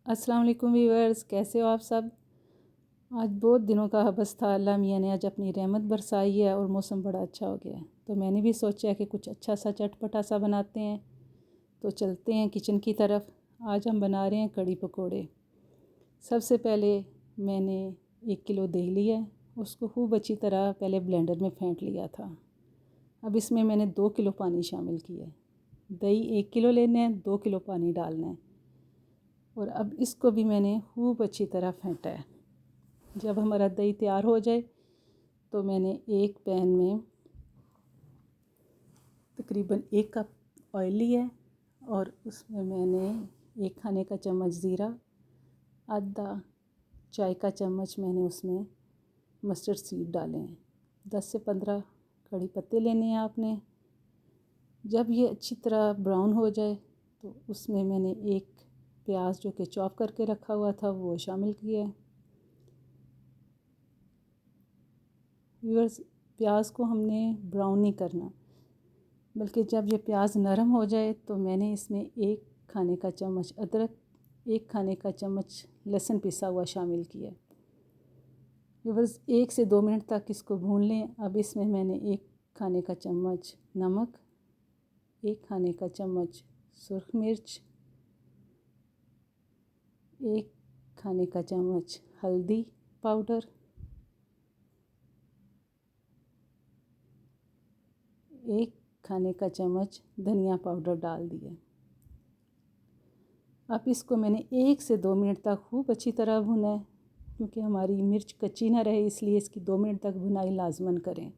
अस्सलाम वालेकुम व्यूअर्स, कैसे हो आप सब। आज बहुत दिनों का हबस था, अल्लाह मियाँ ने आज अपनी रहमत बरसाई है और मौसम बड़ा अच्छा हो गया है। तो मैंने भी सोचा कि कुछ अच्छा सा चटपटा सा बनाते हैं। तो चलते हैं किचन की तरफ। आज हम बना रहे हैं कड़ी पकोड़े। सबसे पहले मैंने 1 किलो दही लिया है, उसको खूब अच्छी तरह पहले ब्लेंडर में फेंट लिया था। अब इसमें मैंने 2 किलो पानी शामिल किया है। दही 1 किलो लेना है, 2 किलो पानी डालना है और अब इसको भी मैंने खूब अच्छी तरह फेंटा है। जब हमारा दही तैयार हो जाए तो मैंने एक पैन में तकरीबन 1 कप ऑयल लिया है और उसमें मैंने 1 खाने का चम्मच ज़ीरा, आधा चाय का चम्मच मैंने उसमें मस्टर्ड सीड डाले हैं। 10 से 15 कड़ी पत्ते लेने हैं आपने। जब ये अच्छी तरह ब्राउन हो जाए तो उसमें मैंने एक प्याज जो कि चॉप करके रखा हुआ था वो शामिल किया है। व्यूअर्स, प्याज को हमने ब्राउन नहीं करना, बल्कि जब ये प्याज नरम हो जाए तो मैंने इसमें 1 खाने का चम्मच अदरक, 1 खाने का चम्मच लहसुन पिसा हुआ शामिल किया। व्यूअर्स, 1 से 2 मिनट तक इसको भून लें। अब इसमें मैंने 1 खाने का चम्मच नमक, 1 खाने का चम्मच सुरख मिर्च, 1 खाने का चम्मच हल्दी पाउडर, 1 खाने का चम्मच धनिया पाउडर डाल दिया। अब इसको मैंने 1 से 2 मिनट तक खूब अच्छी तरह भुना है, क्योंकि हमारी मिर्च कच्ची ना रहे, इसलिए इसकी 2 मिनट तक भुनाई लाजमन करें।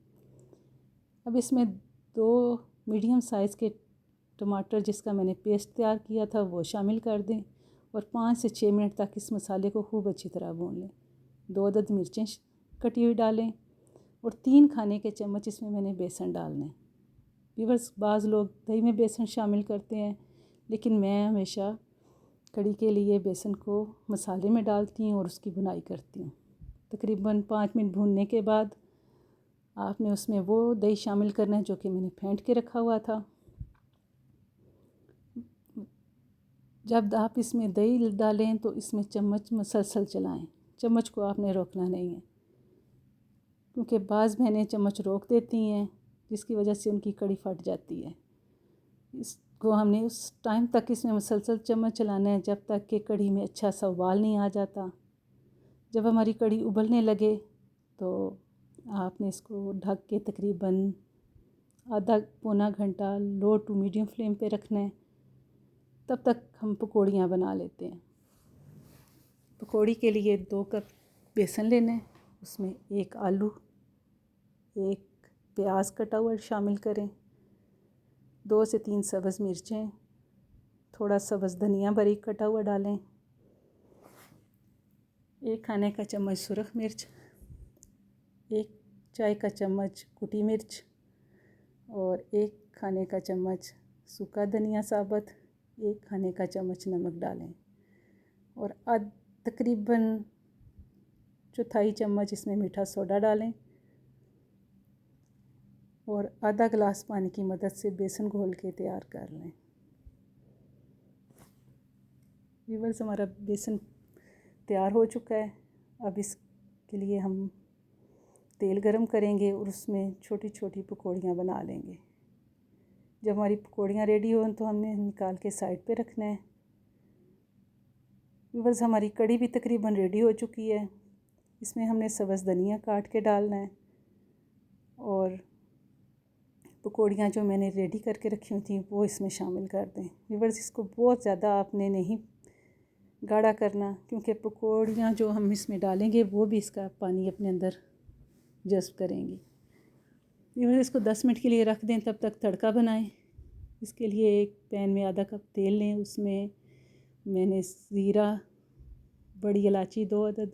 अब इसमें 2 मीडियम साइज़ के टमाटर जिसका मैंने पेस्ट तैयार किया था वो शामिल कर दें और 5 से 6 मिनट तक इस मसाले को खूब अच्छी तरह भून लें। 2 अदद मिर्चें कटी हुई डालें और 3 खाने के चम्मच इसमें मैंने बेसन डालना है। व्यूअर्स, बाज़ लोग दही में बेसन शामिल करते हैं, लेकिन मैं हमेशा कड़ी के लिए बेसन को मसाले में डालती हूँ और उसकी भुनाई करती हूँ। तकरीबन 5 मिनट भूनने के बाद आपने उसमें वो दही शामिल करना है जो कि मैंने फेंट के रखा हुआ था। जब आप इसमें दही डालें तो इसमें चम्मच मसलसल चलाएं। चम्मच को आपने रोकना नहीं है, क्योंकि बाज़ बहनें चम्मच रोक देती हैं जिसकी वजह से उनकी कड़ी फट जाती है। इसको हमने उस टाइम तक इसमें मुसलसल चम्मच चलाना है जब तक कि कड़ी में अच्छा सा उबाल नहीं आ जाता। जब हमारी कड़ी उबलने लगे तो आपने इसको ढक के तकरीबन आधा पौना घंटा लो टू मीडियम फ्लेम पे रखना है। तब तक हम पकौड़ियाँ बना लेते हैं। पकौड़ी के लिए 2 कप बेसन लेना है, उसमें 1 आलू, 1 प्याज कटा हुआ शामिल करें, 2 से 3 सब्ज़ मिर्चें, थोड़ा सब्ज़ धनिया बारीक कटा हुआ डालें, 1 खाने का चम्मच सुरख मिर्च, 1 चाय का चम्मच कुटी मिर्च और 1 खाने का चम्मच सूखा धनिया साबुत, 1 खाने का चम्मच नमक डालें और तकरीबन चौथाई चम्मच इसमें मीठा सोडा डालें और आधा गिलास पानी की मदद से बेसन घोल के तैयार कर लें। व्यूअर्स, हमारा बेसन तैयार हो चुका है। अब इसके लिए हम तेल गरम करेंगे और उसमें छोटी छोटी पकौड़ियाँ बना लेंगे। जब हमारी पकौड़ियाँ रेडी हो तो हमने निकाल के साइड पे रखना है। व्यूअर्स, हमारी कड़ी भी तकरीबन रेडी हो चुकी है। इसमें हमने सब्ज़ धनिया काट के डालना है और पकौड़ियाँ जो मैंने रेडी करके रखी हुई थी वो इसमें शामिल कर दें। व्यूअर्स, इसको बहुत ज़्यादा आपने नहीं गाढ़ा करना, क्योंकि पकौड़ियाँ जो हम इसमें डालेंगे वो भी इसका पानी अपने अंदर जज़्ब करेंगी। व्यूअर्स, इसको 10 मिनट के लिए रख दें, तब तक तड़का बनाएं। इसके लिए एक पैन में आधा कप तेल लें, उसमें मैंने ज़ीरा, बड़ी इलायची 2 अदद,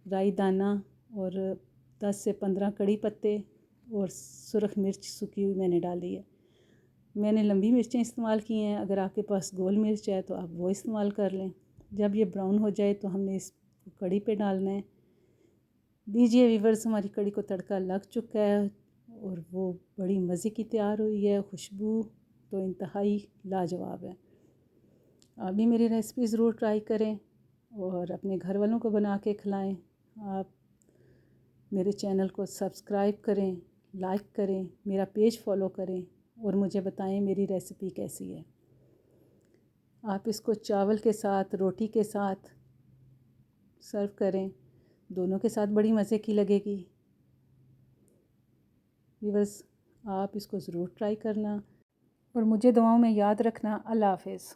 राई दाना और 10 से 15 कड़ी पत्ते और सुरख मिर्च सूखी हुई मैंने डाली है। मैंने लंबी मिर्चें इस्तेमाल की हैं, अगर आपके पास गोल मिर्च है तो आप वो इस्तेमाल कर लें। जब ये ब्राउन हो जाए तो हमने इस कड़ी पे डालना है। दीजिए व्यूअर्स, हमारी कड़ी को तड़का लग चुका है और वो बड़ी मज़े की तैयार हुई है। खुशबू तो इंतहाई लाजवाब है। आप भी मेरी रेसिपी ज़रूर ट्राई करें और अपने घर वालों को बना के खिलाएं। आप मेरे चैनल को सब्सक्राइब करें, लाइक करें, मेरा पेज फॉलो करें और मुझे बताएं मेरी रेसिपी कैसी है। आप इसको चावल के साथ, रोटी के साथ सर्व करें, दोनों के साथ बड़ी मज़े की लगेगी। व्यूअर्स, आप इसको ज़रूर ट्राई करना और मुझे दुआओं में याद रखना। अल्लाह हाफ़िज़।